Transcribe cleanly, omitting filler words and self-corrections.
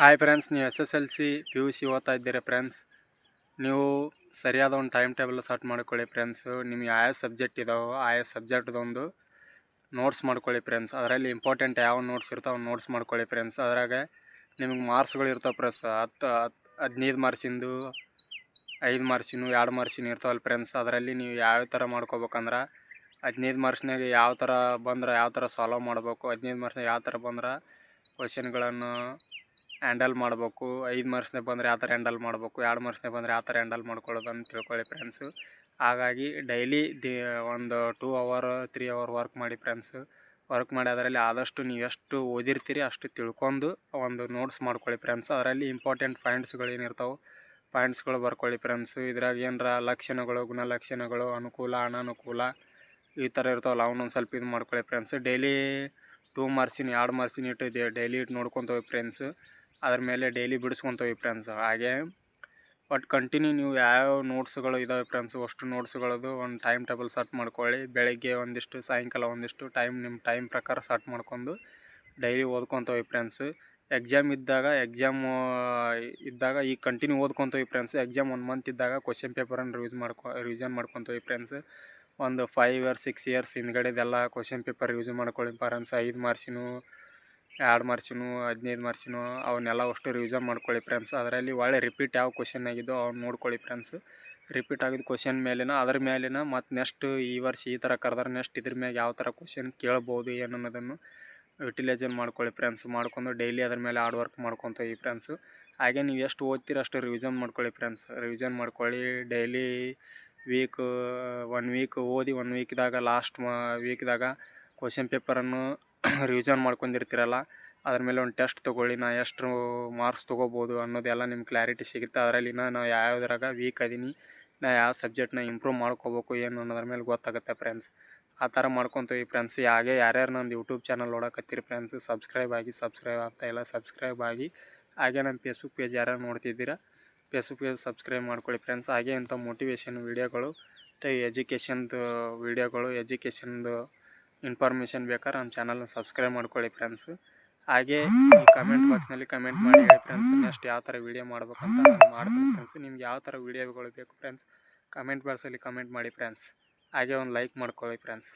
Hi friends, ನೀವು SSLC PUC ಓದ್ತಾ ಇದ್ದೀರಾ ಫ್ರೆಂಡ್ಸ್. ನೀವು ಸರಿಯಾದ ಒಂದು ಟೈಮ್ ಟೇಬಲ್ ಸೆಟ್ ಮಾಡ್ಕೊಳ್ಳಿ ಫ್ರೆಂಡ್ಸ್. ನಿಮ್ಗೆ ಯಾವ ಸಬ್ಜೆಕ್ಟ್ ಇದಾವೋ ಆಯಾ ಸಬ್ಜೆಕ್ಟ್ದೊಂದು ನೋಟ್ಸ್ ಮಾಡ್ಕೊಳ್ಳಿ ಫ್ರೆಂಡ್ಸ್. ಅದರಲ್ಲಿ ಇಂಪಾರ್ಟೆಂಟ್ ಯಾವ ನೋಟ್ಸ್ ಇರ್ತಾವೆ ನೋಟ್ಸ್ ಮಾಡ್ಕೊಳ್ಳಿ ಫ್ರೆಂಡ್ಸ್. ಅದ್ರಾಗ ನಿಮ್ಗೆ ಮಾರ್ಕ್ಸ್ಗಳು ಇರ್ತಾವೆ ಫ್ರೆಂಡ್ಸ್. 15 ಮಾರ್ಕ್ಸಿಂದು, 5 ಮಾರ್ಕ್ಸಿನ, 2 ಮಾರ್ಕ್ಸಿನ ಇರ್ತಾವಲ್ಲ ಫ್ರೆಂಡ್ಸ್. ಅದರಲ್ಲಿ ನೀವು ಯಾವ ಥರ ಮಾಡ್ಕೋಬೇಕಂದ್ರೆ 15 ಮಾರ್ಕ್ಸ್ನಾಗ ಯಾವ ಥರ ಬಂದ್ರೆ ಯಾವ ಥರ ಸಾಲ್ವ್ ಮಾಡಬೇಕು, 15 ಮಾರ್ಕ್ಸ್ನಾಗ ಯಾವ ಥರ ಬಂದ್ರೆ ಕ್ವಶನ್ಗಳನ್ನು ಹ್ಯಾಂಡಲ್ ಮಾಡಬೇಕು, 5 ಮಾರ್ಕ್ಸ್ನಾಗ ಬಂದರೆ ಯಾವ ಥರ ಹ್ಯಾಂಡಲ್ ಮಾಡಬೇಕು, 2 ಮಾರ್ಕ್ಸ್ನಾಗ ಬಂದರೆ ಯಾವ ಥರ ಹ್ಯಾಂಡಲ್ ಮಾಡ್ಕೊಳ್ಳೋದನ್ನು ತಿಳ್ಕೊಳ್ಳಿ ಫ್ರೆಂಡ್ಸು. ಹಾಗಾಗಿ ಡೈಲಿ ಒಂದು 2 ಅವರ್ 3 ಅವರ್ ವರ್ಕ್ ಮಾಡಿ ಫ್ರೆಂಡ್ಸು. ವರ್ಕ್ ಮಾಡಿ ಅದರಲ್ಲಿ ಆದಷ್ಟು ನೀವು ಎಷ್ಟು ಓದಿರ್ತೀರಿ ಅಷ್ಟು ತಿಳ್ಕೊಂಡು ಒಂದು ನೋಟ್ಸ್ ಮಾಡ್ಕೊಳ್ಳಿ ಫ್ರೆಂಡ್ಸ್. ಅದರಲ್ಲಿ ಇಂಪಾರ್ಟೆಂಟ್ ಪಾಯಿಂಟ್ಸ್ಗಳು ಏನಿರ್ತಾವೆ ಪಾಯಿಂಟ್ಸ್ಗಳು ಬರ್ಕೊಳ್ಳಿ ಫ್ರೆಂಡ್ಸು. ಇದ್ರಾಗ ಏನರ ಲಕ್ಷಣಗಳು, ಗುಣಲಕ್ಷಣಗಳು, ಅನುಕೂಲ, ಅನಾನುಕೂಲ ಈ ಥರ ಇರ್ತಾವಲ್ಲ ಅವನ್ನೊಂದು ಸ್ವಲ್ಪ ಇದು ಮಾಡ್ಕೊಳ್ಳಿ ಫ್ರೆಂಡ್ಸ್. ಡೈಲಿ 2 ಮಾರ್ಕ್ಸಿನ 2 ಮಾರ್ಕ್ಸಿನ ಇಟ್ಟು ಡೈಲಿ ಇಟ್ಟು ನೋಡ್ಕೊತ ಹೋಗಿ ಫ್ರೆಂಡ್ಸು. ಅದ್ರ ಮೇಲೆ ಡೈಲಿ ಬಿಡಿಸ್ಕೊತ ಹೋಗಿ ಫ್ರೆಂಡ್ಸ್. ಹಾಗೆ ಬಟ್ ಕಂಟಿನ್ಯೂ ನೀವು ಯಾವ ನೋಟ್ಸ್ಗಳು ಇದ್ದಾವೆ ಫ್ರೆಂಡ್ಸು ಅಷ್ಟು ನೋಟ್ಸ್ಗಳದ್ದು ಒಂದು ಟೈಮ್ ಟೇಬಲ್ ಸೆಟ್ ಮಾಡ್ಕೊಳ್ಳಿ. ಬೆಳಗ್ಗೆ ಒಂದಿಷ್ಟು, ಸಾಯಂಕಾಲ ಒಂದಿಷ್ಟು ನಿಮ್ಮ ಟೈಮ್ ಪ್ರಕಾರ ಸೆಟ್ ಮಾಡ್ಕೊಂಡು ಡೈಲಿ ಓದ್ಕೊತ ಹೋಗಿ ಫ್ರೆಂಡ್ಸು. ಎಕ್ಸಾಮ್ ಇದ್ದಾಗ ಈಗ ಕಂಟಿನ್ಯೂ ಓದ್ಕೊತ ಹೋಗಿ ಫ್ರೆಂಡ್ಸ್. ಎಕ್ಸಾಮ್ 1 ಮಂತ್ ಇದ್ದಾಗ ಕ್ವಶನ್ ಪೇಪರನ್ನು ರಿವಿಷನ್ ಮಾಡ್ಕೊತ ಹೋಗಿ ಫ್ರೆಂಡ್ಸ್. ಒಂದು 5 ಇಯರ್ಸ್ 6 ಇಯರ್ಸ್ ಹಿಂದ್ಗಡೆದೆಲ್ಲ ಕ್ವಶನ್ ಪೇಪರ್ ರಿವಿಷನ್ ಮಾಡ್ಕೊಳ್ಳಿ ಫ್ರೆಂಡ್ಸ್. 5 ಮಾರ್ಕ್ಸಿನೂ, 2 ಮಾರ್ಕ್ಸಿನೂ, 15 ಮಾರ್ಕ್ಸಿನೂ ಅವನ್ನೆಲ್ಲ ಅಷ್ಟು ರಿವಿಷನ್ ಮಾಡ್ಕೊಳ್ಳಿ ಫ್ರೆಂಡ್ಸ್. ಅದರಲ್ಲಿ ಒಳ್ಳೆ ರಿಪೀಟ್ ಯಾವ ಕ್ವಶನ್ ಆಗಿದ್ದೋ ಅವ್ನು ನೋಡ್ಕೊಳ್ಳಿ ಫ್ರೆಂಡ್ಸ್. ರಿಪೀಟ್ ಆಗಿದ್ದು ಕ್ವಶನ್ ಮೇಲಿನ ಅದ್ರ ಮೇಲಿನ ಮತ್ತು ನೆಕ್ಸ್ಟ್ ಈ ವರ್ಷ ಈ ಥರ ಕರೆದ್ರೆ ನೆಕ್ಸ್ಟ್ ಇದ್ರ ಮ್ಯಾಗ ಯಾವ ಥರ ಕ್ವಶನ್ ಕೇಳ್ಬೋದು ಏನು ಅನ್ನೋದನ್ನು ಯುಟಿಲೈಸೇಷನ್ ಮಾಡ್ಕೊಳ್ಳಿ ಫ್ರೆಂಡ್ಸ್. ಮಾಡ್ಕೊಂಡು ಡೈಲಿ ಅದ್ರ ಮೇಲೆ ಹಾರ್ಡ್ ವರ್ಕ್ ಮಾಡ್ಕೊತ ಹೋಗಿ ಫ್ರೆಂಡ್ಸು. ಹಾಗೆ ನೀವು ಎಷ್ಟು ಓದ್ತೀರೋ ಅಷ್ಟು ರಿವಿಷನ್ ಮಾಡ್ಕೊಳ್ಳಿ ಫ್ರೆಂಡ್ಸ್. ರಿವಿಷನ್ ಮಾಡ್ಕೊಳ್ಳಿ ಡೈಲಿ. 1 ವೀಕ್ ಓದಿ 1 ವೀಕ್ದಾಗ ಲಾಸ್ಟ್ ವೀಕ್ದಾಗ ಕ್ವಶನ್ ಪೇಪರನ್ನು ರಿವಿಷನ್ ಮಾಡ್ಕೊಂಡಿರ್ತೀರಲ್ಲ ಅದ್ರ ಮೇಲೆ ಒಂದು ಟೆಸ್ಟ್ ತೊಗೊಳ್ಳಿ. ನಾ ಎಷ್ಟು ಮಾರ್ಕ್ಸ್ ತೊಗೋಬೋದು ಅನ್ನೋದೆಲ್ಲ ನಿಮ್ಗೆ ಕ್ಲಾರಿಟಿ ಸಿಗುತ್ತೆ. ಅದರಲ್ಲಿ ನಾವು ಯಾವುದ್ರಾಗ ವೀಕ್ ಅದೀನಿ, ನಾ ಯಾವ ಸಬ್ಜೆಕ್ಟ್ನ ಇಂಪ್ರೂವ್ ಮಾಡ್ಕೋಬೇಕು ಏನು ಅನ್ನೋದ್ರ ಮೇಲೆ ಗೊತ್ತಾಗುತ್ತೆ ಫ್ರೆಂಡ್ಸ್. ಆ ಥರ ಮಾಡ್ಕೊತೀವಿ ಫ್ರೆಂಡ್ಸ್. ಹಾಗೆ ಯಾರ್ಯಾರು ನಂದು ಯೂಟ್ಯೂಬ್ ಚಾನಲ್ ನೋಡಕತ್ತೀರಿ ಫ್ರೆಂಡ್ಸ್, ಸಬ್ಸ್ಕ್ರೈಬ್ ಆಗ್ತಾಯಿಲ್ಲ ಸಬ್ಸ್ಕ್ರೈಬ್ ಆಗಿ. ಹಾಗೆ ನಮ್ಮ ಫೇಸ್ಬುಕ್ ಪೇಜ್ ಯಾರ್ಯಾರು ನೋಡ್ತಿದ್ದೀರಾ ಫೇಸ್ಬುಕ್ ಪೇಜ್ ಸಬ್ಸ್ಕ್ರೈಬ್ ಮಾಡ್ಕೊಳ್ಳಿ ಫ್ರೆಂಡ್ಸ್. ಹಾಗೆ ಇಂಥ ಮೋಟಿವೇಶನ್ ವೀಡಿಯೋಗಳು, ಎಜುಕೇಷನ್ದು ವೀಡಿಯೋಗಳು, ಎಜುಕೇಷನ್ದು ಇನ್ಫಾರ್ಮೇಷನ್ ಬೇಕಾದ್ರೆ ನಮ್ಮ ಚಾನಲ್ನ ಸಬ್ಸ್ಕ್ರೈಬ್ ಮಾಡ್ಕೊಳ್ಳಿ ಫ್ರೆಂಡ್ಸು. ಹಾಗೆ ಈ ಕಮೆಂಟ್ ಬಾಕ್ಸ್ನಲ್ಲಿ ಕಮೆಂಟ್ ಮಾಡಿ ಹೇಳಿ ಫ್ರೆಂಡ್ಸ್, ನೆಕ್ಸ್ಟ್ ಯಾವ ಥರ ವೀಡಿಯೋ ಮಾಡ್ಬೇಕಂತ ನಾನು ಮಾಡ್ತೀನಿ ಫ್ರೆಂಡ್ಸ್. ನಿಮ್ಗೆ ಯಾವ ಥರ ವೀಡಿಯೋಗಳು ಬೇಕು ಫ್ರೆಂಡ್ಸ್ ಕಮೆಂಟ್ ಬಾಕ್ಸಲ್ಲಿ ಕಮೆಂಟ್ ಮಾಡಿ ಫ್ರೆಂಡ್ಸ್. ಹಾಗೆ ಒಂದು ಲೈಕ್ ಮಾಡ್ಕೊಳ್ಳಿ ಫ್ರೆಂಡ್ಸ್.